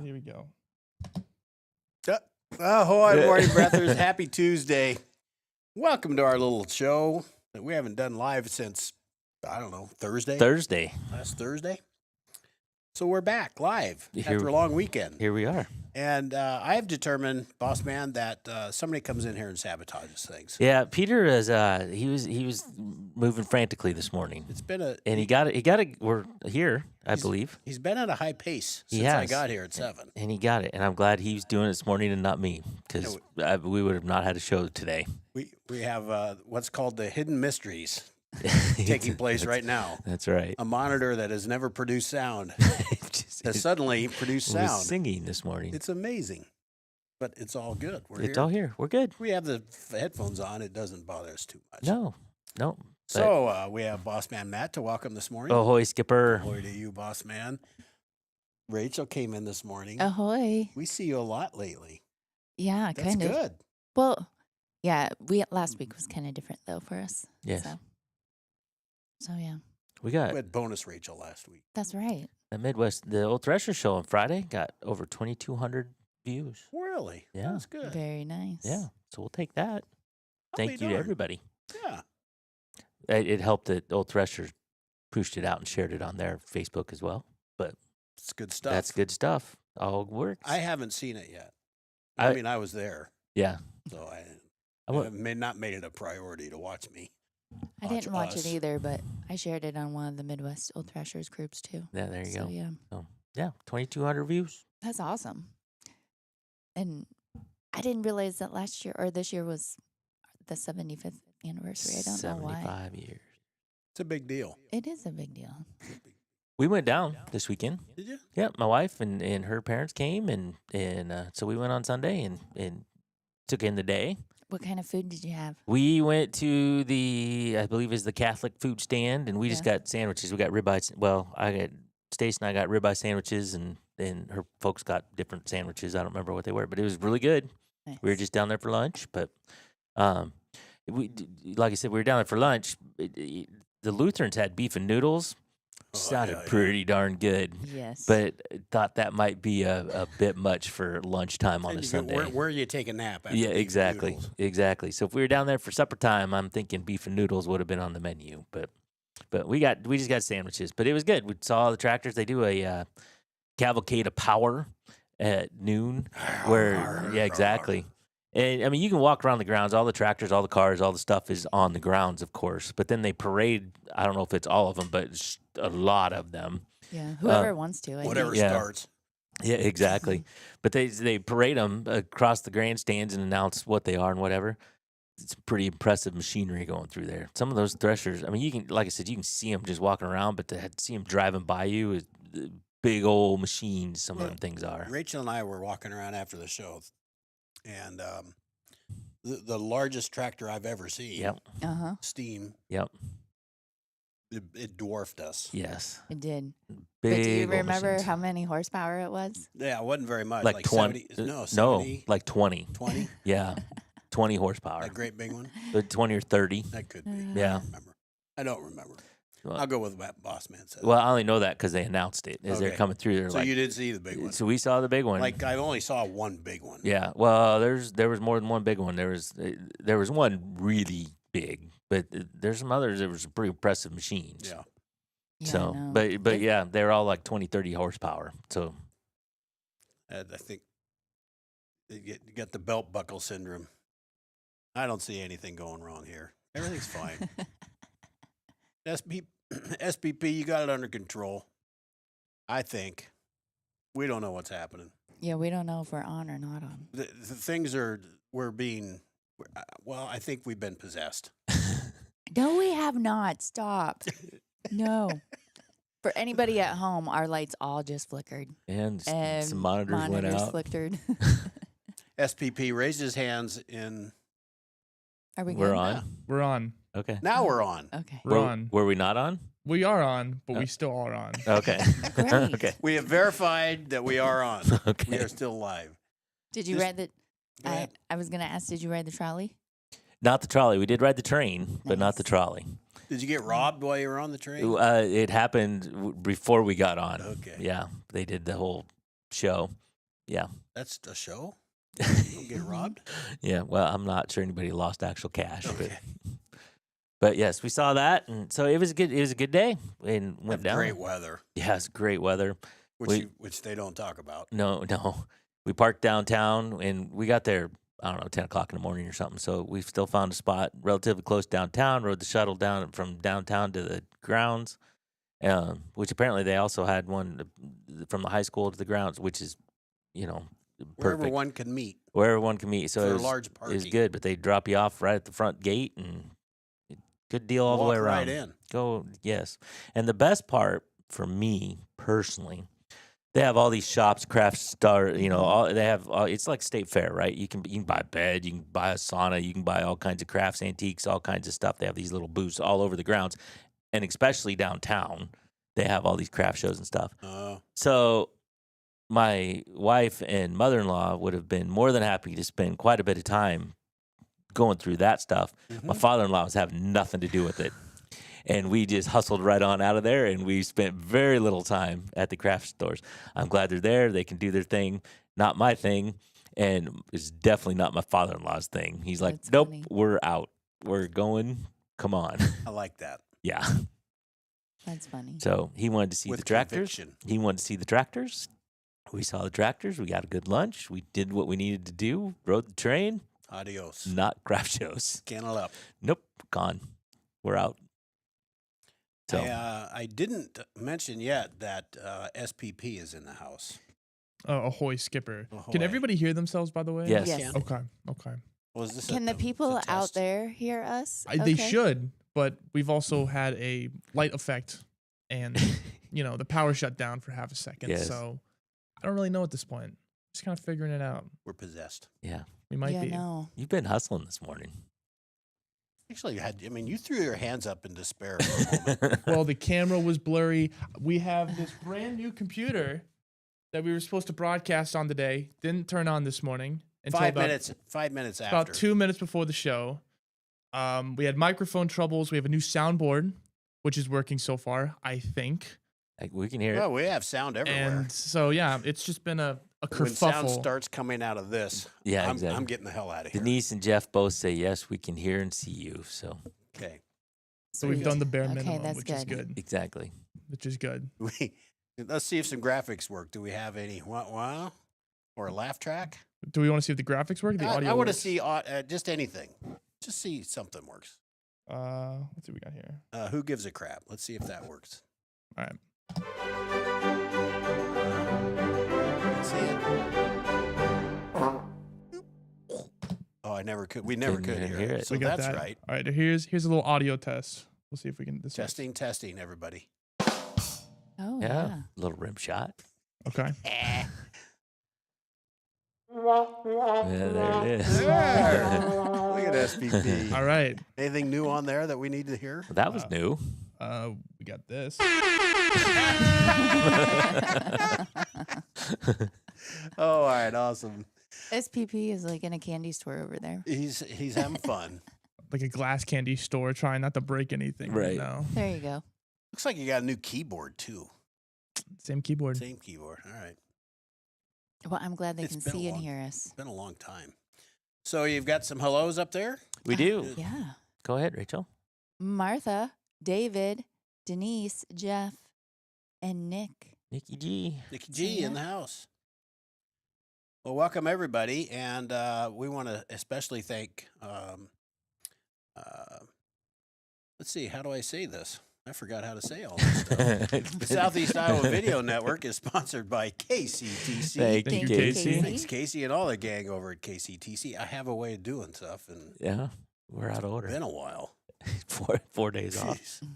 Here we go. Ahoy, morning breathers. Happy Tuesday. Welcome to our little show that we haven't done live since, I don't know, Thursday? Last Thursday. So we're back live after a long weekend. Here we are. And I have determined, boss man, that somebody comes in here and sabotages things. Yeah, Peter is he was moving frantically this morning. It's been a And he got it. We're here, I believe. He's been at a high pace He since I has. got here at 7. And he got it. And I'm glad he's doing it this morning and not me, because we would have not had a show today. We have what's called the hidden mysteries taking place right now. That's right. A monitor that has never produced sound has suddenly produced was sound. singing this morning. It's amazing, but it's all good. It's all here. We're good. We have the headphones on. It doesn't bother us too much. No. So we have Boss Man Matt to welcome this morning. Ahoy, Skipper. Ahoy to you, Boss Man. Rachel came in this morning. Ahoy. We see you a lot lately. Yeah, That's kind of. good. Well, yeah, last week was kind of different though for us. Yes. So yeah, We got We had bonus Rachel last week. that's right. the Midwest, the Old Thresher show on Friday got over 2,200 views. Really? Yeah. That's good. Very nice. Yeah. So we'll take that. I'll Thank be you to darned. everybody. Yeah. It helped that Old Thresher pushed it out and shared it on their Facebook as well. It's good stuff. That's good stuff. All works. I haven't seen it yet. I- I mean, I was there, yeah. so I wa- may not made it a priority to watch me. I didn't watch us. it either, but I shared it on one of the Midwest Old Thrashers groups too. Yeah, there you So go. yeah, Yeah, 2,200 views. that's awesome. And I didn't realize that last year or this year was the 75th anniversary. I don't know why. 75 years. It's a big deal. It is a big deal. We went down this weekend. Did you? Yeah, my wife and her parents came, and so we went on Sunday and took in the day. What kind of food did you have? We went to I believe is the Catholic food stand, and we just got sandwiches. We got ribeye. Well, Stace and I got ribeye sandwiches, and her folks got different sandwiches. I don't remember what they were, but it was really good. Nice. We were just down there for lunch, but like I said, we were down there for lunch. The Lutherans had beef and noodles. Sounded pretty darn good, Yes. but thought that might be a bit much for lunchtime on And a you go, Sunday. where you take a nap? After Yeah, beef and exactly, noodles? exactly. So if we were down there for supper time, I'm thinking beef and noodles would have been on the menu, but we just got sandwiches. But it was good. We saw the tractors. They do a cavalcade of power at noon, where exactly. And I mean, you can walk around the grounds. All the tractors, all the cars, all the stuff is on the grounds, of course. But then they parade. I don't know if it's all of them, but it's a lot of them. yeah, whoever wants to. I Whatever think. Yeah. starts. Yeah, exactly. But they parade them across the grandstands and announce what they are and whatever. It's pretty impressive machinery going through there. Some of those threshers, I mean, you can, like I said, you can see them just walking around, but to see them driving by you is big old machines. Some of them things are. Rachel and I were walking around after the show, and the largest tractor I've ever seen, Yep. steam, Yep. it dwarfed us. Yes. It did. Big But do you old remember machines. how many horsepower it was? Yeah, it wasn't very much. Like 20? 70, no, No, 70, like 20. 20. Yeah. 20 horsepower. That great big one. 20 or 30. That could be. Yeah. I don't remember. Well- I'll go with what Boss Man said. Well, I only know that because they announced it as they're Okay. coming through. They're so like, you did see the big one. so we saw the big one. Like I only saw one big one. Yeah, well, there was more than one big one. There was one really big, but there's some others that were some pretty impressive machines. Yeah. Yeah, I So, know. but yeah, they're all like 20, 30 horsepower. So And I think you get the belt buckle syndrome. I don't see anything going wrong here. Everything's fine. SPP, you got it under control. I think. We don't know what's happening. Yeah, we don't know if we're on or not on. The things we're being, well, I think we've been possessed. No, we have not. Stop. No. For anybody at home, our lights all just flickered. and some monitors went out. flickered. SPP raised his hands in. Are we We're good? on. We're on. Okay. Now we're on. Okay. We're Were, on. were we not on? We are on, but we still are on. Okay. Great. Okay. We have verified that we are on. We Okay. are still live. Did you Just- ride the? Go ahead. I was gonna ask. Did you ride the trolley? Not the trolley. We did ride the train, but not the Nice. trolley. Did you get robbed while you were on the train? It happened before we got on. Okay. Yeah, they did the whole show. Yeah. That's a show? You don't get robbed? Yeah. Well, I'm not sure anybody lost actual cash, Okay. but yes, we saw that, and so it was good. It was a good day, and went down. Great weather, Yeah, it's great weather. which they don't talk about. No. We parked downtown, and we got there, I don't know, 10 o'clock in the morning or something. So we still found a spot relatively close downtown, rode the shuttle down from downtown to the grounds, which apparently they also had one from the high school to the grounds, which is, Wherever perfect. one can meet. Wherever one can meet. So For it a was, large it was party. good, but they drop you off right at the front gate, and good deal all the way Walk around. right in. Go, yes. And the best part for me personally, they have all these shops, craft star, they have, it's like State Fair, right? You can buy a bed, you can buy a sauna, you can buy all kinds of crafts, antiques, all kinds of stuff. They have these little booths all over the grounds, and especially downtown, they have all these craft shows and stuff. Oh. So my wife and mother-in-law would have been more than happy to spend quite a bit of time going through that stuff. My father-in-law was having nothing to do with it. And we just hustled right on out of there, and we spent very little time at the craft stores. I'm glad they're there. They can do their thing. Not my thing, and it's definitely not my father-in-law's thing. He's like, That's nope, funny. we're out. We're going. Come on. I like that. Yeah. That's funny. So he wanted to see With the tractors. conviction. He wanted to see the tractors. We saw the tractors. We got a good lunch. We did what we needed to do. Rode the train. Adios. Not craft shows. Cannel up. Nope. Gone. We're out. So I didn't mention yet that SPP is in the house. Ahoy, Skipper. Ahoy. Can everybody hear themselves, by the way? yes. Yes. Okay. Okay. Was this Can the people out there hear us? They Okay. should, but we've also had a light effect and, the power shut down for half a second. Yes. So I don't really know at this point. Just kind of figuring it out. We're possessed. Yeah. We might Yeah, be. no. You've been hustling this morning. Actually, you threw your hands up in despair for a moment. Well, the camera was blurry. We have this brand new computer that we were supposed to broadcast on today. Didn't turn on this morning until 5 minutes after. about 2 minutes before the show. We had microphone troubles. We have a new soundboard, which is working so far, I think. Like, we can hear it. Well, we have sound everywhere. And so, yeah, it's just been a When sound kerfuffle. starts coming out of this, Yeah, I'm exactly. getting the hell out of here. Denise and Jeff both say, yes, we can hear and see you. So, Okay. So we've Sweet. done the bare Okay, minimum, that's which is good. good. exactly. Which is good. Let's see if some graphics work. Do we have any wow or a laugh track? Do we want to see if the graphics work? The audio I want to works? see just anything. Just see something works. Let's see what we got here. Who gives a crap? Let's see if that works. All right. See it? Oh, I never could. We never Didn't could hear hear it. it. So we got that's that. right. All right. Here's a little audio test. We'll see if we can. This works. Testing, everybody. Oh, Yeah. yeah. Little rim shot. Okay. Yeah, there it is. Look at SPP. All right. Anything new on there that we need to hear? That was new. We got this. Oh, all right, awesome. SPP is like in a candy store over there. He's having fun. Like a glass candy store, trying not to break anything. Right. Now. There you go. Looks like you got a new keyboard too. Same keyboard. Same keyboard. All right. Well, I'm glad they It's can been a see and long- hear us. It's been a long time. So you've got some hellos up there? We do. Yeah. Go ahead, Rachel. Martha, David, Denise, Jeff, and Nick. Nikki G. Nikki G in Yeah. the house. Well, welcome everybody, and we want to especially thank. Let's see, how do I say this? I forgot how to say all this stuff. The Southeast Iowa Video Network is sponsored by KCTC. Thank Thank you, you, Casey. Casey. Thanks, Casey, and all the gang over at KCTC. I have a way of doing stuff, and Yeah, we're out of it's order. been a while. 4 days off. Jeez.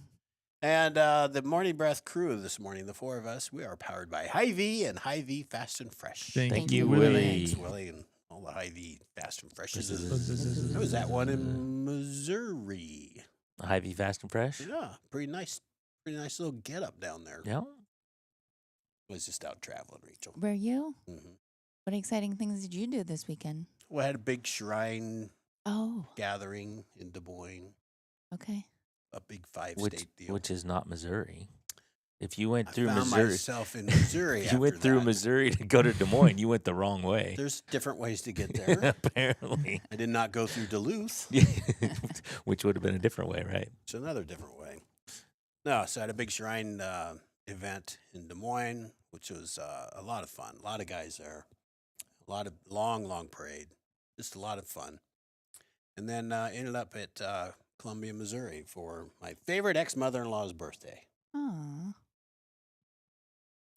And the Morning Breath crew this morning, the four of us, we are powered by Hy-Vee and Hy-Vee Fast and Fresh. Thank you, you, Willie. Willie. Thanks, Willie, and all the Hy-Vee Fast and Freshes. Buzz. Who was that one in Missouri? Hy-Vee Fast and Fresh. Yeah, pretty nice little get up down there. Yeah. Was just out traveling, Rachel. Were you? Hmm. What exciting things did you do this weekend? We had a big shrine Oh, gathering in Des Moines, okay. a big 5 Which state deal. which is not Missouri. If you went I through found Missouri, myself in Missouri. if you went after through that. Missouri to go to Des Moines, you went the wrong way. There's different ways to get there. Apparently, I did not go through Duluth. which would have been a different way, right? It's another different way. No, so I had a big shrine event in Des Moines, which was a lot of fun. A lot of guys there. A lot of long parade. Just a lot of fun. And then ended up at Columbia, Missouri for my favorite ex-mother-in-law's birthday. Aw.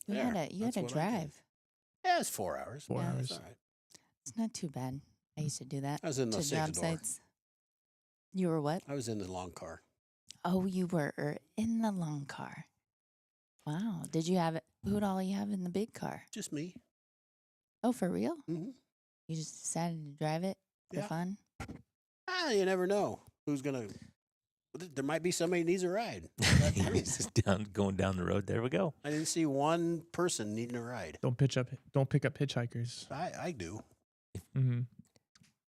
You There, had that's to what I did. drive. Yeah, it's 4 hours. 4 Yeah. hours. It's all right. It's not too bad. I used to do that I was in the to job six door. sites. You were what? I was in the long car. Oh, you were in the long car. Wow. Did you have it? Who'd all you have in the big car? Just me. Oh, for real? Mm-hmm. You just decided to drive it for Yeah. fun? You never know who's gonna. There might be somebody who needs a ride. He's just going down the road. There we go. I didn't see one person needing a ride. Don't pick up hitchhikers. I do. Mm-hmm.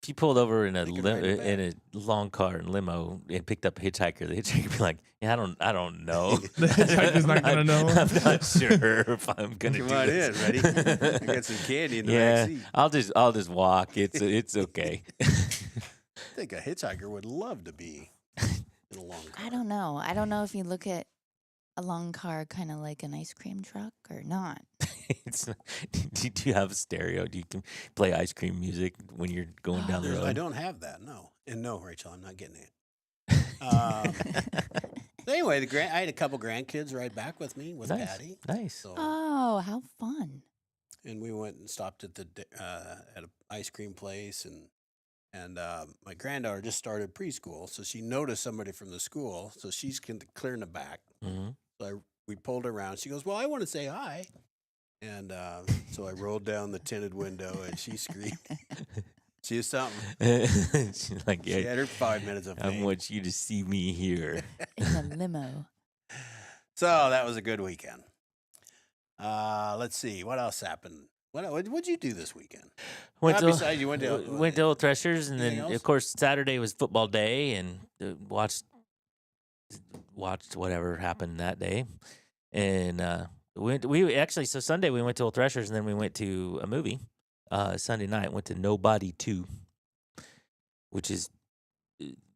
If you pulled over in a They could ride you in a long car and limo and picked up a hitchhiker, the hitchhiker would be like, "Yeah, I don't know. The hitchhiker's not gonna know. I'm not sure if I'm gonna Come do on this. in, ready? I got some candy in the Yeah, back seat. I'll just walk. It's okay. I think a hitchhiker would love to be in a long car. I don't know. I don't know if you look at a long car kind of like an ice cream truck or not. It's not, do you have a stereo? Do you can play ice cream music when you're going down the road? I don't have that. No, and no, Rachel, I'm not getting it. So anyway, I had a couple grandkids ride back with me with Nice. Patty. Nice. So, Oh, how fun. and we went and stopped at at an ice cream place, and my granddaughter just started preschool, so she noticed somebody from the school, so she's clearing the back. hmm So we pulled her around. She goes, "Well, I want to say hi," and so I rolled down the tinted window, and she screamed. She was something. She's like, She yeah, had her 5 minutes of I fame. want you to see me here. In a limo. So that was a good weekend. Let's see what else happened. What'd you do this weekend? Went to, Besides, you went to went to Old Threshers, and then anything else? of course Saturday was football day, and watched whatever happened that day, and we actually so Sunday we went to Old Threshers, and then we went to a movie. Sunday night went to Nobody 2, which is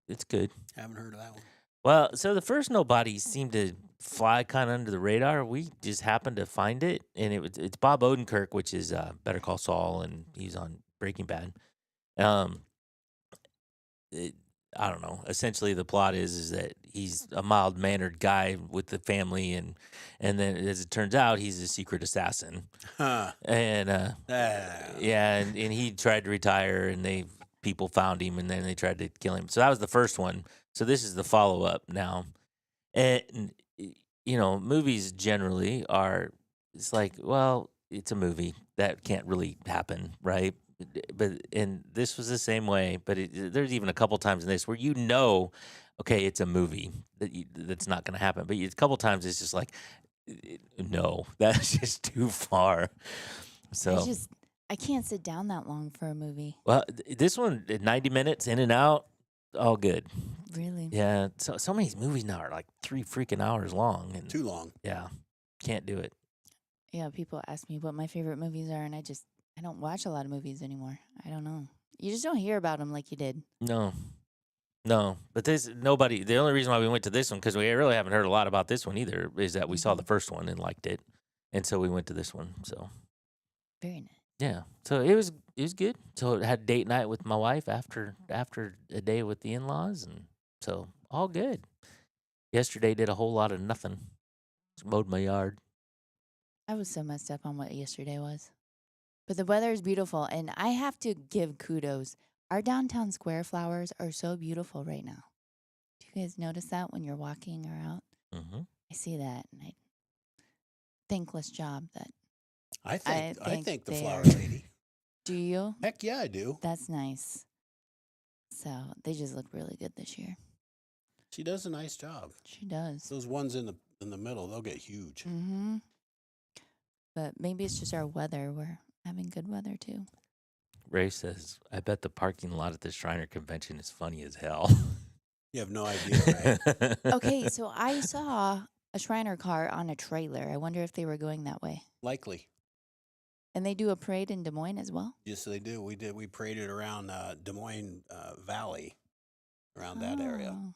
it's good. Haven't heard of that one. Well, so the first Nobody seemed to fly kind of under the radar. We just happened to find it, and it's Bob Odenkirk, which is Better Call Saul, and he's on Breaking Bad. I don't know. Essentially, the plot is that he's a mild mannered guy with the family, and then as it turns out, he's a secret assassin. Huh. And Ah. yeah, and he tried to retire, and people found him, and then they tried to kill him. So that was the first one. So this is the follow up now, and movies generally are. It's like, well, it's a movie that can't really happen, right? And this was the same way. But there's even a couple times in this where okay, it's a movie that's not going to happen. But a couple times it's just like, no, that's just too far. So I can't sit down that long for a movie. well, this one 90 minutes in and out, all good. Really? Yeah, so some of these movies now are like 3 freaking hours long, and Too long. yeah, can't do it. Yeah, people ask me what my favorite movies are, and I don't watch a lot of movies anymore. I don't know. You just don't hear about them like you did. No. But the only reason why we went to this one, because we really haven't heard a lot about this one either, is that we saw the first one and liked it, and so we went to this one. So Very nice. yeah, so it was good. So I had date night with my wife after a day with the in-laws, and so all good. Yesterday did a whole lot of nothing. Just mowed my yard. I was so messed up on what yesterday was. But the weather is beautiful, and I have to give kudos. Our downtown square flowers are so beautiful right now. Do you guys notice that when you're walking or out? Mm-hmm. I see that, and thankless job that. I think the they flower are- lady. Do you? Heck yeah, I do. That's nice. So they just look really good this year. She does a nice job. She does. Those ones in the middle, they'll get huge. Mm-hmm. But maybe it's just our weather. We're having good weather too. Ray says, I bet the parking lot at the Shriner Convention is funny as hell. You have no idea, right? Okay, so I saw a Shriner car on a trailer. I wonder if they were going that way. Likely. And they do a parade in Des Moines as well? Yes, they do. We paraded around Des Moines Valley, around that area. Oh.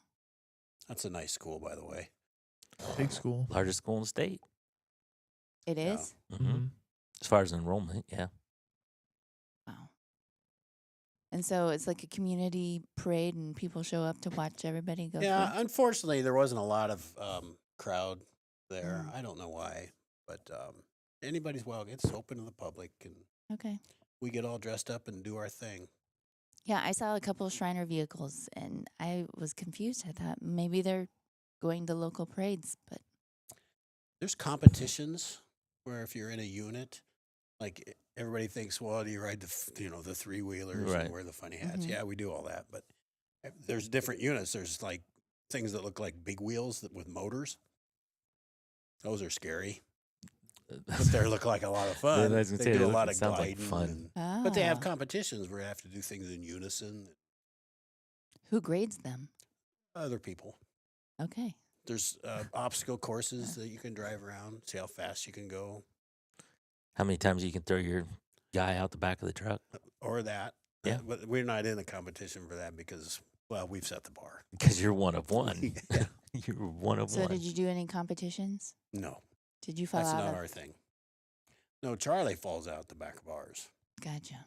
That's a nice school, by the way. Big school. Largest school in the state. It Yeah. is? Mm-hmm. As far as enrollment, yeah. Wow. And so it's like a community parade and people show up to watch everybody go Yeah, through? unfortunately, there wasn't a lot of crowd there. Mm. I don't know why, but anybody's welcome. It's open to the public, and Okay. we get all dressed up and do our thing. Yeah, I saw a couple of Shriner vehicles and I was confused. I thought maybe they're going to local parades, but There's competitions where if you're in a unit, like everybody thinks, well, do you ride the three wheelers Right. and wear the funny hats? Mhm. Yeah, we do all that, but there's different units. There's like things that look like big wheels with motors. Those are scary, but they look like a lot of fun. I was gonna They say, do they a look- lot it of sounds like gliding, fun. but they have Ah. competitions where you have to do things in unison. Who grades them? Other people. Okay. There's obstacle courses that you can drive around, see how fast you can go, How many times you can throw your guy out the back of the truck? or that. Yeah. But we're not in a competition for that because, well, we've set the bar. Because you're one of one. Yeah. You're one of So one. did you do any competitions? No, Did you fall that's out not of? our thing. No, Charlie falls out the back of ours. Gotcha.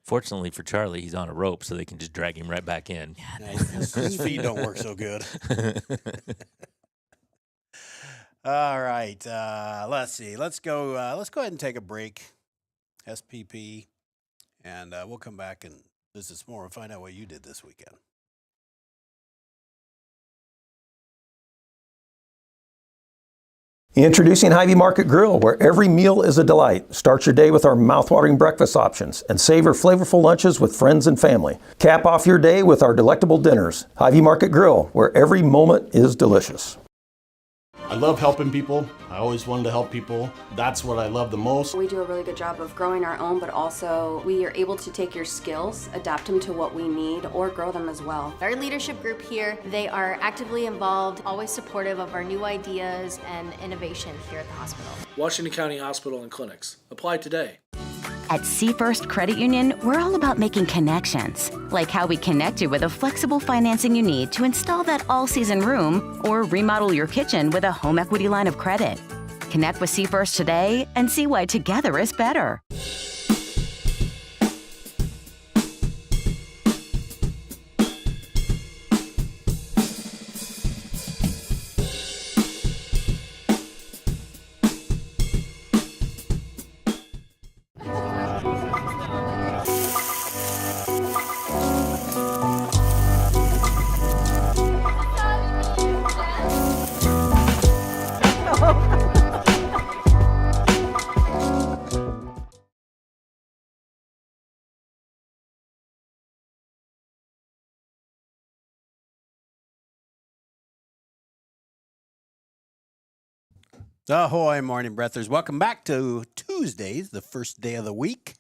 Fortunately for Charlie, he's on a rope, so they can just drag him right back in. Yeah, Yeah, that's so his feet creepy. don't work so good. All right, let's see. Let's go ahead and take a break. SPP, and we'll come back and visit some more and find out what you did this weekend. Introducing Hy-Vee Market Grill, where every meal is a delight. Start your day with our mouthwatering breakfast options and savor flavorful lunches with friends and family. Cap off your day with our delectable dinners. Hy-Vee Market Grill, where every moment is delicious. I love helping people. I always wanted to help people. That's what I love the most. We do a really good job of growing our own, but also we are able to take your skills, adapt them to what we need, or grow them as well. Our leadership group here, they are actively involved, always supportive of our new ideas and innovation here at the hospital. Washington County Hospital and Clinics. Apply today. At Seafirst Credit Union, we're all about making connections, like how we connect you with a flexible financing you need to install that all-season room or remodel your kitchen with a home equity line of credit. Connect with Seafirst today and see why together is better. Ahoy, morning breathers. Welcome back to Tuesdays, the first day of the week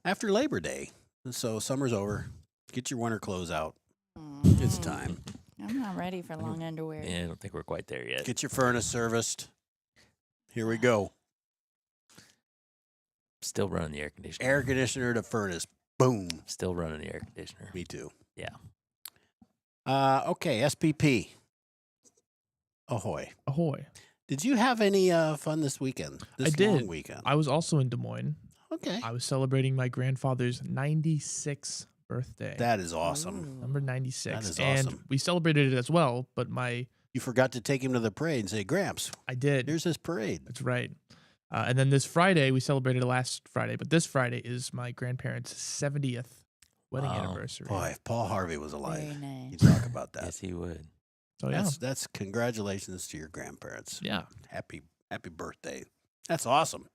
after Labor Day. So summer's over. Get your winter clothes out. It's time. I'm not ready for long underwear. Yeah, I don't think we're quite there yet. Get your furnace serviced. Here we go. Still running the air conditioner. Air conditioner to furnace. Boom. Still running the air conditioner. Me too. Yeah. Okay, SPP. Ahoy. Ahoy. Did you have any fun this weekend? This I did. long weekend. I was also in Des Moines. Okay. I was celebrating my grandfather's 96th birthday. That is awesome. Number 96. That is and awesome. we celebrated it as well, but You forgot to take him to the parade and say, Gramps, I did. here's his parade. That's right. And then this Friday, we celebrated it last Friday, but this Friday is my grandparents' 70th wedding Wow. anniversary. Boy, if Paul Harvey was alive, Very nice. he'd talk about that. Yes, he would. So yeah. That's congratulations to your grandparents. Yeah. Happy birthday. That's awesome.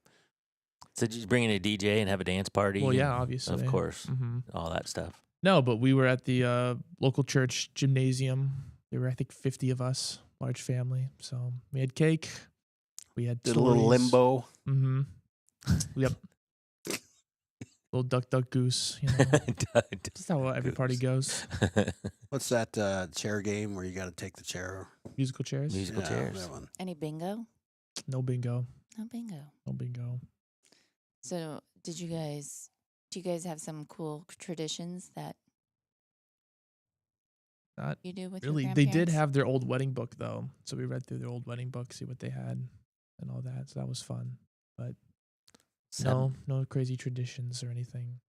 So did you bring in a DJ and have a dance party? Well, yeah, and- obviously. Of course. hmm All that stuff. No, but we were at the local church gymnasium. There were, I think, 50 of us, large family. So we had cake. We had Did a little limbo. Mm-hmm. Yep. Little duck goose. You know, just how every party goes. What's that chair game where you got to take the chair? Musical chairs. Musical chairs. That one. Any bingo? No bingo. No bingo. No bingo. So, do you guys have some cool traditions that Not you do with really. your They grandparents? did have their old wedding book though, so we read through their old wedding book, see what they had, and all that. So that was fun. But no crazy traditions or anything.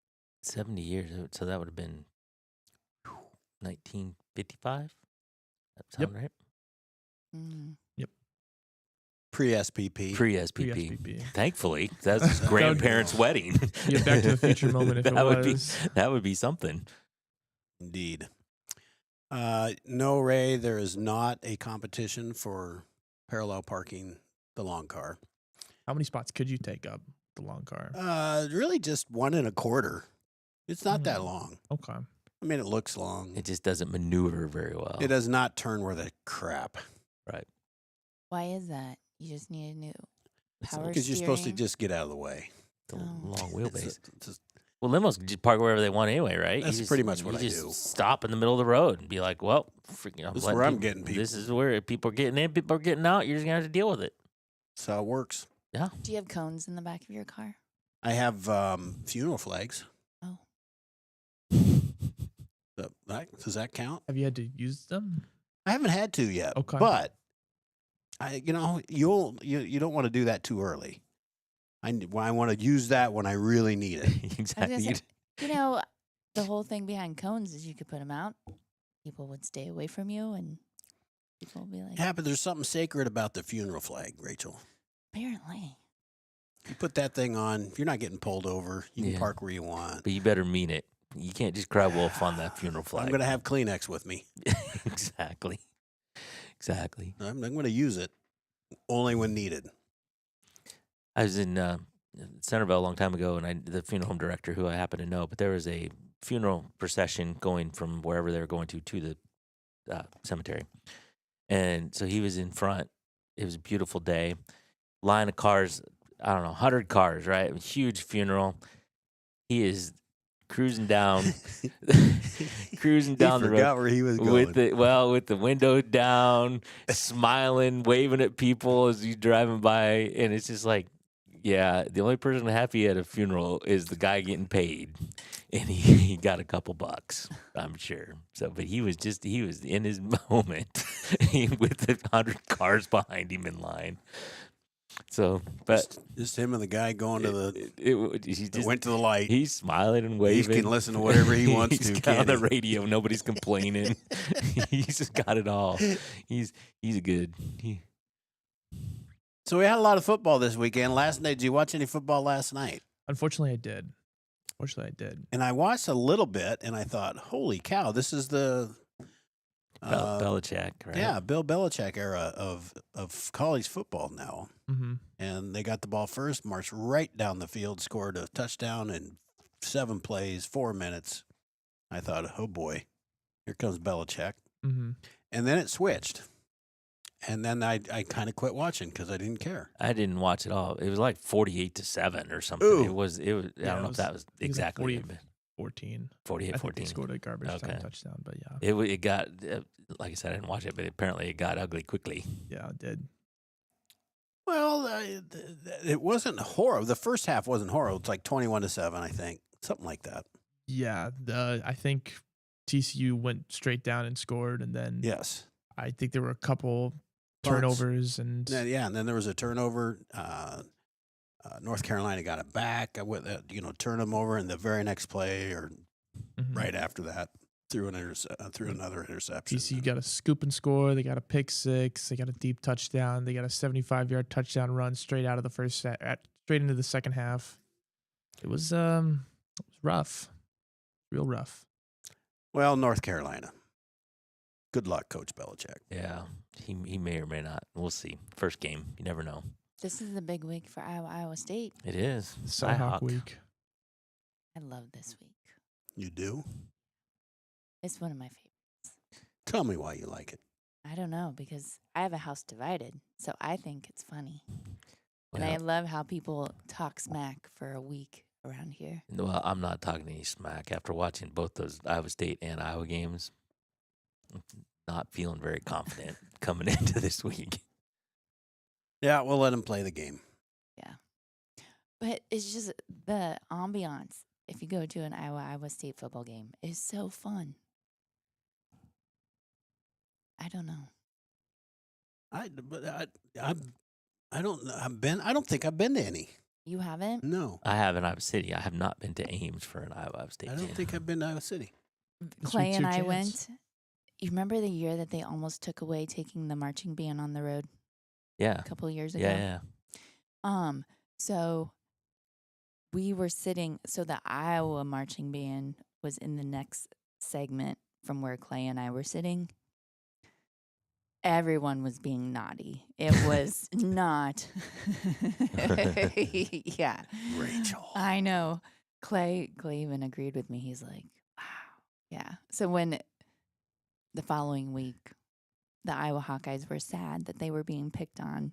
70 years. So that would have been 1955. That sound right? Mm. Pre-SPP. Pre-SPP. Pre-SPP. Thankfully, that's his grandparents' wedding. Yeah, Back to the Future moment if that it would was. that would be something. Indeed. No, Ray, there is not a competition for parallel parking the long car. How many spots could you take up the long car? Really just 1 1/4. It's not that long. Okay. I mean, it looks long. It just doesn't maneuver very well. It does not turn worth a crap. Right. Why is that? You just need a new power Because you're supposed to steering? just get out of the way. The Oh. long wheelbase. It's just- Well, limos can just park wherever they want anyway, right? That's You just, pretty much what you I just do. Stop in the middle of the road and be like, "Well, freaking, This is where I'm getting people. This is where people are getting in, people are getting out. You're just gonna have to deal with it." That's how it works. Yeah. Do you have cones in the back of your car? I have funeral flags. Oh. Does that count? Have you had to use them? I haven't had to yet. Okay. But you don't want to do that too early. I want to use that when I really need it. I was Exactly. gonna say, the whole thing behind cones is you could put them out. People would stay away from you, and people would be like, Yeah, but there's something sacred about the funeral flag, Rachel. apparently. You put that thing on, if you're not getting pulled over, you can Yeah. park where you want. But you better mean it. You can't just cry wolf on that funeral flag. I'm going to have Kleenex with me. Exactly. Exactly. I'm going to use it only when needed. I was in Centerville a long time ago, and the funeral home director, who I happen to know, but there was a funeral procession going from wherever they were going to the cemetery. And so he was in front. It was a beautiful day. Line of cars, I don't know, 100 cars, right? Huge funeral. He is cruising down, cruising down He the forgot road where he was going. with the window down, smiling, waving at people as he's driving by, and it's just like, yeah, the only person happy at a funeral is the guy getting paid, and he got a couple bucks, I'm sure. So, but he was in his moment with the 100 cars behind him in line. So, but just him and the guy going to he just went to the light. He's smiling and waving. He can listen to whatever he wants He's to. got on Can't the he? radio. Nobody's complaining. He's just got it all. He's good. So we had a lot of football this weekend. Last night, did you watch any football last night? Unfortunately, I did. And I watched a little bit, and I thought, "Holy cow! This is the Belichick, right? Yeah, Bill Belichick era of college football now." Mm-hmm. And they got the ball first, marched right down the field, scored a touchdown in 7 plays, 4 minutes. I thought, "Oh boy, here comes Belichick." Mm-hmm. And then it switched. And then I kind of quit watching because I didn't care. I didn't watch it all. It was like 48-7 or something. Ooh. It was. I don't know if that was exactly. Like 14. 48-14. I think they scored a garbage Okay. time touchdown, but yeah. It got, like I said, I didn't watch it, but apparently it got ugly quickly. Yeah, it did. Well, it wasn't horrible. The first half wasn't horrible. It's like 21-7, I think. Something like that. Yeah, I think TCU went straight down and scored, and then Yes. I think there were a couple Punts. turnovers and Yeah, and then there was a turnover. North Carolina got it back. I went, turn them over in the very next play or Mhm. right after that threw another interception. TCU got a scoop and score. They got a pick six. They got a deep touchdown. They got a 75-yard touchdown run straight out of the first set, straight into the second half. It was rough, real rough. Well, North Carolina. Good luck, Coach Belichick. Yeah, he may or may not. We'll see. First game, you never know. This is the big week for Iowa State. It is. Cyhawk week. I love this week. You do? It's one of my favorites. Tell me why you like it. I don't know, because I have a house divided, so I think it's funny. And I Well, love how people talk smack for a week around here. Well, I'm not talking any smack after watching both those Iowa State and Iowa games. Not feeling very confident coming into this week. Yeah, we'll let them play the game. Yeah. But it's just the ambiance. If you go to an Iowa State football game, is so fun. I don't know. I don't think I've been to any. You haven't? No. I have in Iowa City. I have not been to Ames for an Iowa State I don't game. think I've been to Iowa City. Clay and your I chance. went. You remember the year that they almost took away taking the marching band on the road Yeah. a couple of years ago? Yeah. So we were sitting, so the Iowa marching band was in the next segment from where Clay and I were sitting. Everyone was being naughty. It was not. Yeah. Rachel. I know. Clay even agreed with me. He's like, wow. Yeah. So when the following week, the Iowa Hawkeyes were sad that they were being picked on,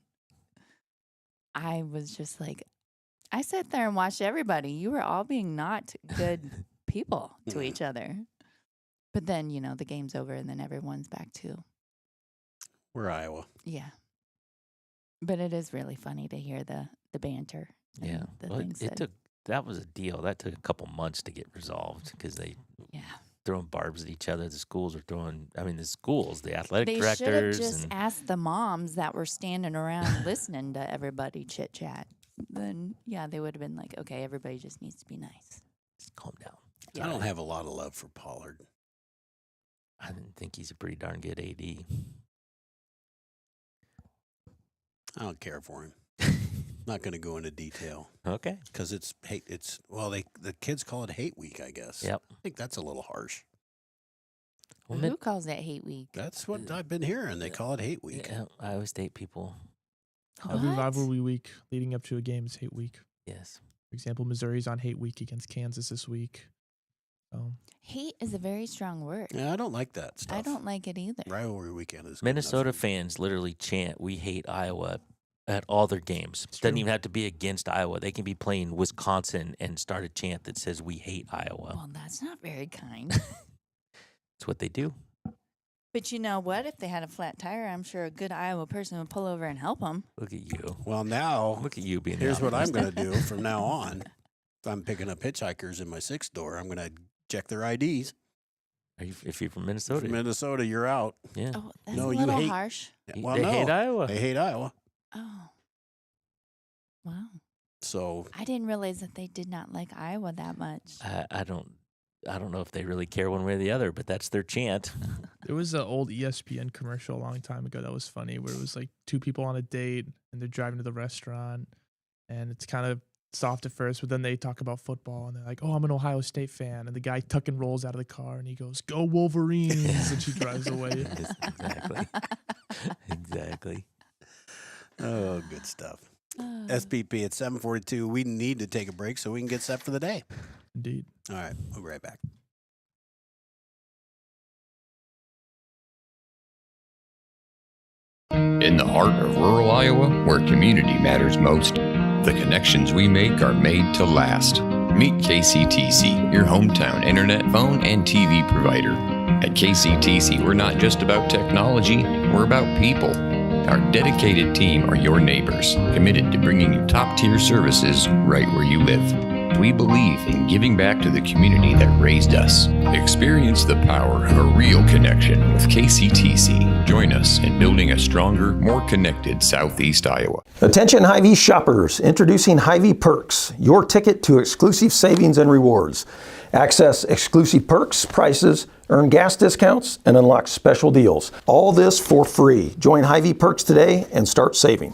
I was just like, I sat there and watched everybody. You were all being not good people to each other. But then, the game's over and then everyone's back to, We're Iowa. yeah. But it is really funny to hear the banter. and Yeah. The Well, things that was a deal. That took a couple months to get resolved because they yeah. throwing barbs at each other. The schools are throwing, the athletic They should have directors. just and asked the moms that were standing around listening to everybody chit chat. Then, yeah, they would have been like, okay, everybody just needs to be nice. just calm down. I don't have a lot of love for Pollard. I didn't think he's a pretty darn good AD. I don't care for him. Not going to go into detail Okay. because it's hate. The kids call it hate week, I guess. Yep. I think that's a little harsh. Well, Who calls that hate week? That's what I've been hearing. They call it hate week. Yeah, Iowa State people. Every What? rivalry week leading up to a game is hate week. Yes. For example, Missouri's on hate week against Kansas this week. So Hate is a very strong word. Yeah, I don't like that stuff. I don't like it either. Rivalry weekend is good Minnesota enough. fans literally chant, "We hate Iowa" at all their games. It's Doesn't true. even have to be against Iowa. They can be playing Wisconsin and start a chant that says, "We hate Iowa." Well, that's not very kind. It's what they do. But you know what? If they had a flat tire, I'm sure a good Iowa person would pull over and help them. Look at you. Well, now Look at you being. here's the what I'm optimist. going to do from now on. If I'm picking up hitchhikers in my 6th door, I'm going to check their IDs. If you're from Minnesota, From Minnesota, you're out. yeah. Oh, that's No, a you little hate- harsh. Well, they no, hate Iowa. They hate Iowa. Oh. Wow. So I didn't realize that they did not like Iowa that much. I don't know if they really care one way or the other, but that's their chant. there was an old ESPN commercial a long time ago that was funny where it was like two people on a date and they're driving to the restaurant and it's kind of soft at first, but then they talk about football and they're like, "Oh, I'm an Ohio State fan," and the guy tuck and rolls out of the car and he goes, "Go Wolverines," and she drives away. Exactly. Exactly. Oh, good stuff. Oh. SPP at 7:42. We need to take a break so we can get set for the day. Indeed. All right, we'll be right back. In the heart of rural Iowa, where community matters most, the connections we make are made to last. Meet KCTC, your hometown internet, phone, and TV provider. At KCTC, we're not just about technology, we're about people. Our dedicated team are your neighbors, committed to bringing you top-tier services right where you live. We believe in giving back to the community that raised us. Experience the power of a real connection with KCTC. Join us in building a stronger, more connected Southeast Iowa. Attention Hy-Vee shoppers, introducing Hy-Vee Perks, your ticket to exclusive savings and rewards. Access exclusive perks, prices, earn gas discounts, and unlock special deals. All this for free. Join Hy-Vee Perks today and start saving.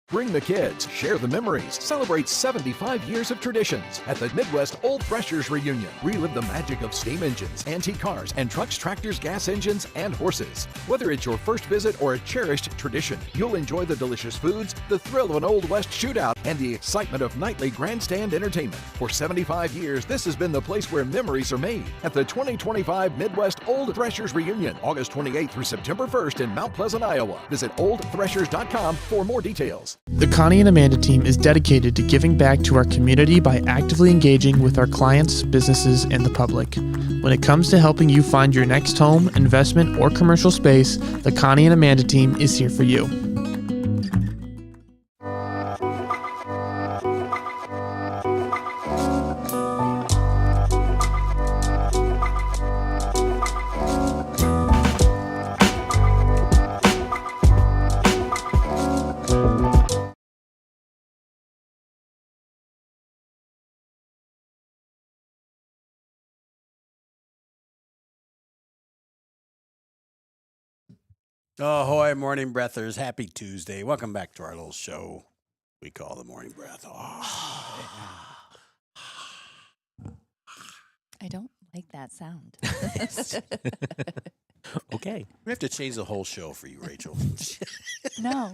Bring the kids, share the memories, celebrate 75 years of traditions at the Midwest Old Threshers Reunion. Relive the magic of steam engines, antique cars, and trucks, tractors, gas engines, and horses. Whether it's your first visit or a cherished tradition, you'll enjoy the delicious foods, the thrill of an Old West shootout, and the excitement of nightly grandstand entertainment. For 75 years, this has been the place where memories are made at the 2025 Midwest Old Threshers Reunion, August 28th through September 1st in Mount Pleasant, Iowa. Visit oldthreshers.com for more details. The Connie and Amanda team is dedicated to giving back to our community by actively engaging with our clients, businesses, and the public. When it comes to helping you find your next home, investment, or commercial space, the Connie and Amanda team is here for you. Ahoy, morning breathers. Happy Tuesday. Welcome back to our little show we call the Morning Breath. I don't like that sound. Okay. We have to change the whole show for you, Rachel. No,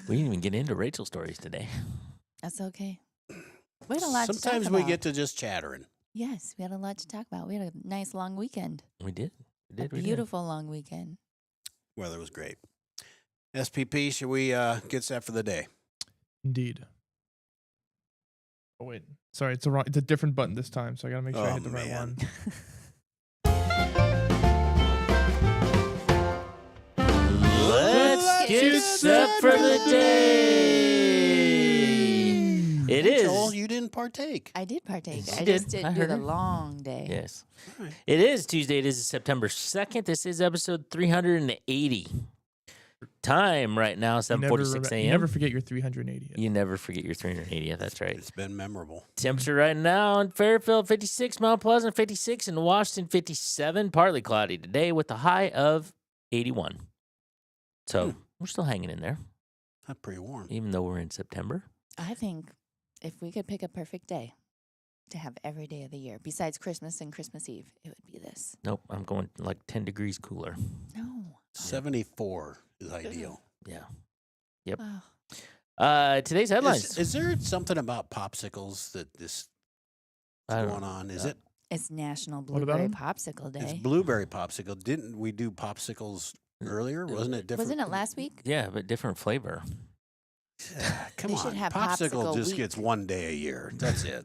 We didn't even get into Rachel stories today. that's okay. We had a lot to talk Sometimes about. we get to just chattering. Yes, we had a lot to talk about. We had a nice long weekend. We did. We did. A beautiful long weekend. Weather was great. SPP, should we get set for the day? Indeed. Oh wait, sorry, it's a different button this time, so I gotta make sure I hit the right one. Let's get set for the day. It is. Joel, you didn't partake. I did partake. Yes, I you just did. I didn't do heard the her. long day. Yes. All right. It is Tuesday. It is September 2nd. This is episode 380. Time right now, 7:46 a.m. You never forget your 380th. You never forget your 380th. That's right. It's been memorable. Temperature right now in Fairfield, 56. Mount Pleasant, 56. And Washington, 57. Partly cloudy today with a high of 81. So we're still hanging in there, That's pretty warm. even though we're in September. I think if we could pick a perfect day to have every day of the year, besides Christmas and Christmas Eve, it would be this. Nope, I'm going like 10 degrees cooler. No. 74 is ideal. Yeah. Yep. Oh. Today's headlines. Is there something about popsicles that this is I don't going know. on? Is it? It's National What about Blueberry 'em? Popsicle It's Day. blueberry popsicle. Didn't we do popsicles earlier? Wasn't it different? Wasn't it last week? Yeah, but different flavor. Come They on. should have popsicle popsicle just week. gets one day a year. That's it.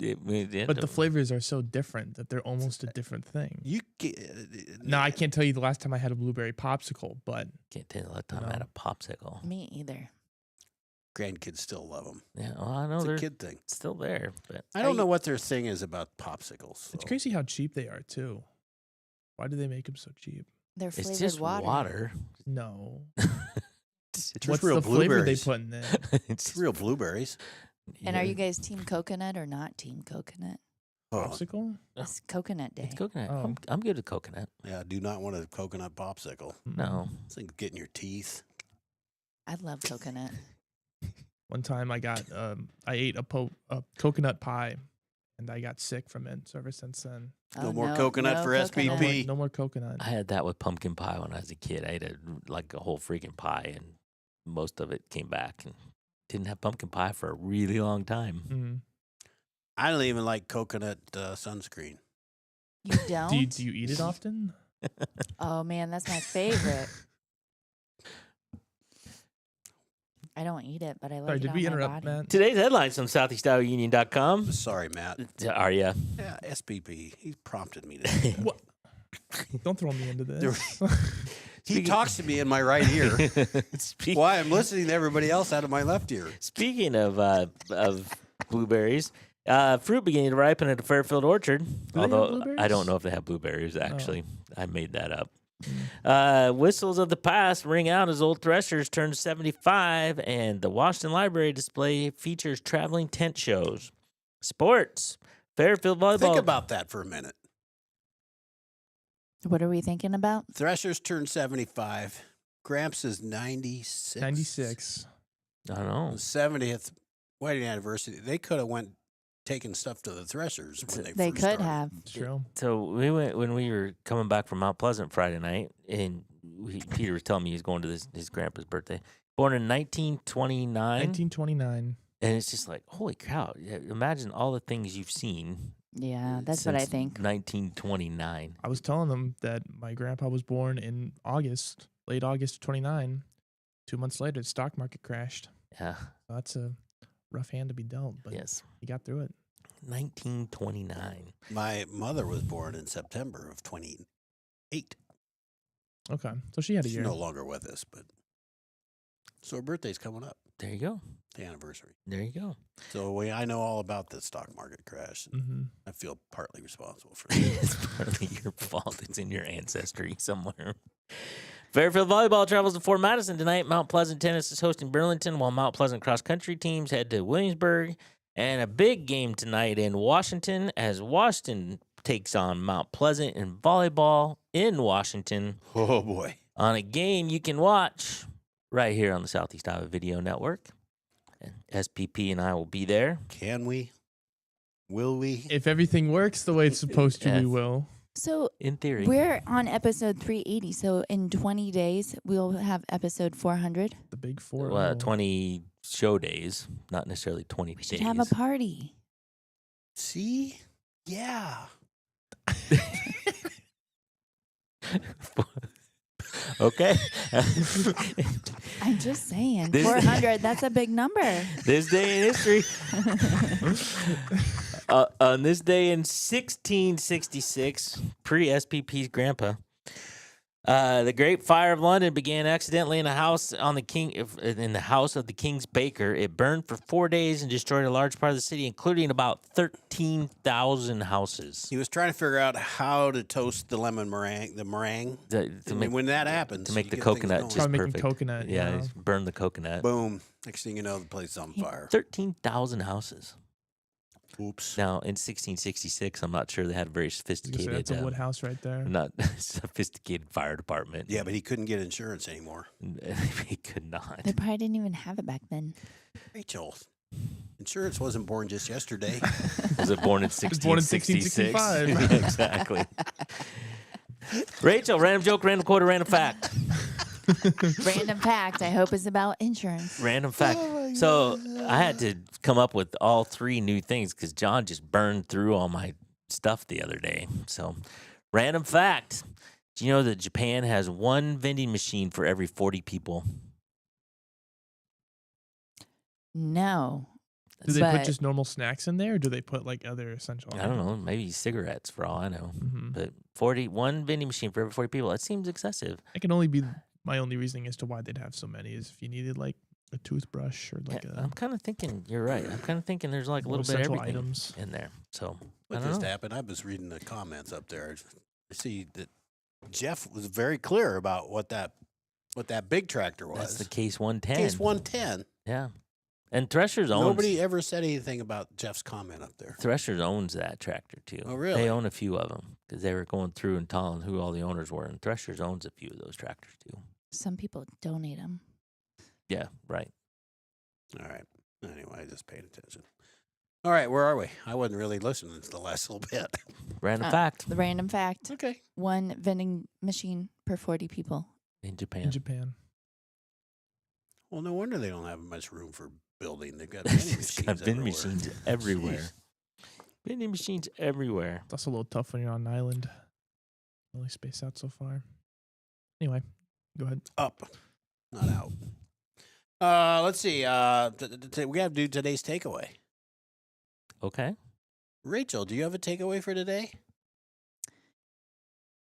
But the flavors are so different that they're almost a different thing. You get, No, I can't tell you the last time I had a blueberry popsicle, but Can't tell you the last time I had a popsicle. Me either. grandkids still love them. Yeah, well, I know It's a they're kid thing. still there, but I don't know what their thing is about popsicles. it's crazy how cheap they are too. Why do they make them so cheap? They're it's flavored just water. water. No. It's What's real the flavor they blueberries. put in it? It's real blueberries. And are you guys team coconut or not team coconut? Oh, Popsicle? It's coconut day. It's coconut. Oh. I'm good with coconut. yeah, do not want a coconut popsicle. No. This thing get in your teeth. I love coconut. One time I got I ate a coconut pie and I got sick from it. So ever since then, No more coconut for SPP. no more coconut. I had that with pumpkin pie when I was a kid. I ate a whole freaking pie, and most of it came back. And didn't have pumpkin pie for a really long time. Mm. I don't even like coconut sunscreen. You don't? Do you eat it often? Oh man, that's my favorite. I don't eat it, but I like Sorry, it did on we my interrupt, body. Matt? Today's headlines from SoutheastIowaUnion.com. Sorry, Matt. Are you? Yeah, SPP. He prompted me to do that. What? Don't throw me into this. He talks to me in my right ear. Why? I'm listening to everybody else out of my left ear. Speaking of blueberries, fruit beginning to ripen at a Fairfield orchard. they have Although I blueberries? don't know if they have blueberries, actually. I made that up. Whistles of the past ring out as Old Threshers turn 75, and the Washington Library display features traveling tent shows. Sports. Fairfield volleyball. Think about that for a minute. What are we thinking about? Threshers turned 75. Gramps is 96. 96. I don't know. 70th wedding anniversary. They could have went taking stuff to the Threshers when They first could started. have. It's true. So we went when we were coming back from Mount Pleasant Friday night, and Peter was telling me he's going to his grandpa's birthday. Born in 1929. 1929. And it's just like, holy cow. Imagine all the things you've seen. Yeah, that's what I since think. 1929. I was telling them that my grandpa was born in August, late August of 29. 2 months later, the stock market crashed. Yeah. That's a rough hand to be dealt, but Yes. he got through it. 1929. My mother was born in September of 28. Okay, so she had a She's year. no longer with us, but so her birthday's coming up. There you go. The anniversary. There you go. So I know all about the stock market crash. And Mm-hmm. I feel partly responsible for it. It's partly your fault. It's in your ancestry somewhere. Fairfield Volleyball travels to Fort Madison tonight. Mount Pleasant Tennis is hosting Burlington, while Mount Pleasant cross country teams head to Williamsburg. And a big game tonight in Washington as Washington takes on Mount Pleasant in volleyball in Washington. Oh, boy. On a game you can watch right here on the Southeast Iowa Video Network. And SPP and I will be there. Can we? Will we? If everything works the way it's supposed to, we Yes. will. So In theory. we're on episode 380. So in 20 days, we'll have episode 400. The big four. Well, 20 show days, not necessarily 20 We days. should have a party. See? Yeah. Okay. I'm just saying. This- 400, that's a big number. This day in history. On this day in 1666, pre-SPP's grandpa, the Great Fire of London began accidentally in the house of the king's baker. It burned for 4 days and destroyed a large part of the city, including about 13,000 houses. He was trying to figure out how to toast the lemon meringue, when that happens, to make you the get things coconut going. just Probably making perfect. coconut, Yeah, yeah. he's burned the coconut. Boom. Next thing you know, the place is on fire. 13,000 houses. Oops. Now, in 1666, I'm not sure they had a very I was gonna say, sophisticated, that's a wood house right there. not sophisticated fire department. Yeah, but he couldn't get insurance anymore. He could not. They probably didn't even have it back then. Rachel, insurance wasn't born just yesterday. Was it born in It was born in 1666? 1665. Yeah, exactly. Rachel, random joke, random quote, or random fact? Random fact, I hope is about insurance. Random fact. So I had to come up with all three new things because John just burned through all my stuff the other day. So, random fact. Do you know that Japan has one vending machine for every 40 people? No. Do they put But- just normal snacks in there, or do they put like other essential? I don't know. Maybe cigarettes for all I know. Mm-hmm. But one vending machine for every 40 people. That seems excessive. That can only be my only reasoning as to why they'd have so many is if you needed like a toothbrush or like I'm kind of thinking you're right. I'm kind of thinking there's like a More little bit of essential everything items. in there. So I What don't just know. happened? I was reading the comments up there. I see that Jeff was very clear about what that big tractor was. That's the Case 110. Case 110. Yeah. And Threshers owns. Nobody ever said anything about Jeff's comment up there. Threshers owns that tractor too. Oh, really? They own a few of them because they were going through and telling who all the owners were. And Threshers owns a few of those tractors too. Some people donate them. Yeah, right. All right. Anyway, I just paid attention. All right, where are we? I wasn't really listening to the last little bit. Random fact The random fact. Okay. One vending machine per 40 people. in Japan. In Japan. Well, no wonder they don't have much room for building. They've got vending It's machines got vending everywhere. machines everywhere. Jeez. Vending machines everywhere. That's a little tough when you're on an island. Only spaced out so far. Anyway, go ahead. Up, not out. Let's see. We got to do today's takeaway. Okay. Rachel, do you have a takeaway for today?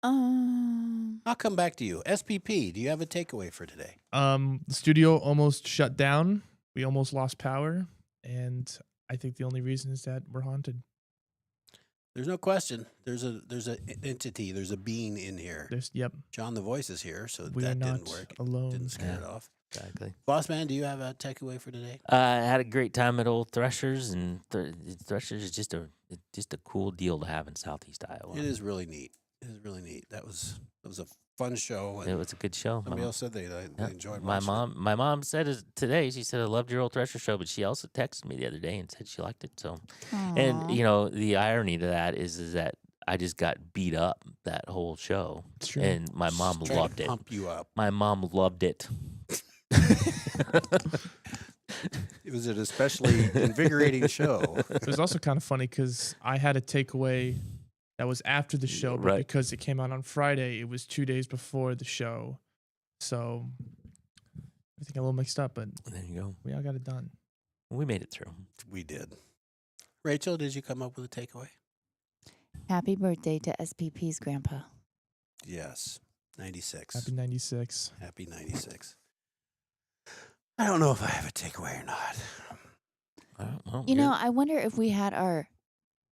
Um, I'll come back to you. SPP, do you have a takeaway for today? The studio almost shut down. We almost lost power, and I think the only reason is that we're haunted. There's no question. There's a entity. There's a being in here. Yep. John the Voice is here, so We are that not didn't work. alone. Didn't scare it Yeah. off. Exactly. Boss man, do you have a takeaway for today? I had a great time at Old Threshers, and Threshers is just a cool deal to have in Southeast Iowa. It is really neat. It is really neat. That was a fun show. And It was a good show. somebody else said they enjoyed my watching it. My mom said it today. She said I loved your Old Thresher show, but she also texted me the other day and said she liked it. So, and Aw. you know the irony to that is that I just got beat up that whole show, It's true. and my mom Just trying to loved it. Pump you up. My mom loved it. It was an especially invigorating show. It was also kind of funny because I had a takeaway that was after the show, but Right. because it came out on Friday, it was 2 days before the show. So Everything got a little mixed up, but There you go. we all got it done. We made it through. We did. Rachel, did you come up with a takeaway? Happy birthday to SPP's grandpa. Yes. 96. Happy 96. Happy 96. I don't know if I have a takeaway or not. You know, I wonder if we had our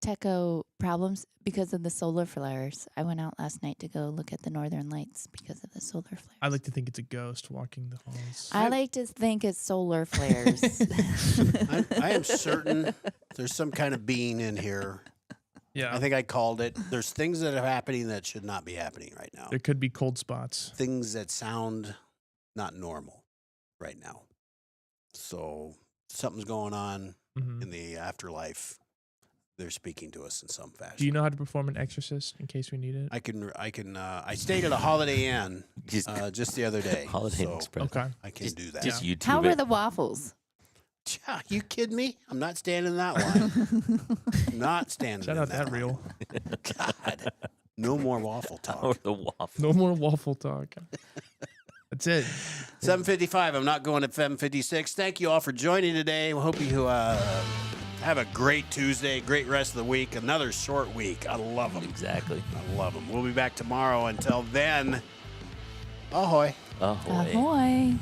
techo problems because of the solar flares. I went out last night to go look at the northern lights because of the solar flares. I like to think it's a ghost walking the halls. I like to think it's solar flares. I am certain there's some kind of being in here. Yeah. I think I called it. There's things that are happening that should not be happening right now. There could be cold spots. Things that sound not normal right now. So something's going on in the afterlife. They're speaking to us in some fashion. Do you know how to perform an exorcist in case we need it? I stayed at a Holiday Inn just the other day. Holiday Inn so Express. Okay. I can do that. Just YouTube How it. were the waffles? Are you kidding me? I'm not standing in that line. Not standing Shout in out that line. reel. God. No more waffle talk. Or the waffle. No more waffle talk. That's it. 7:55. I'm not going at 7:56. Thank you all for joining today. We hope you have a great Tuesday, great rest of the week. Another short week. I love them. Exactly. I love them. We'll be back tomorrow. Until then, ahoy. Ahoy. Ahoy.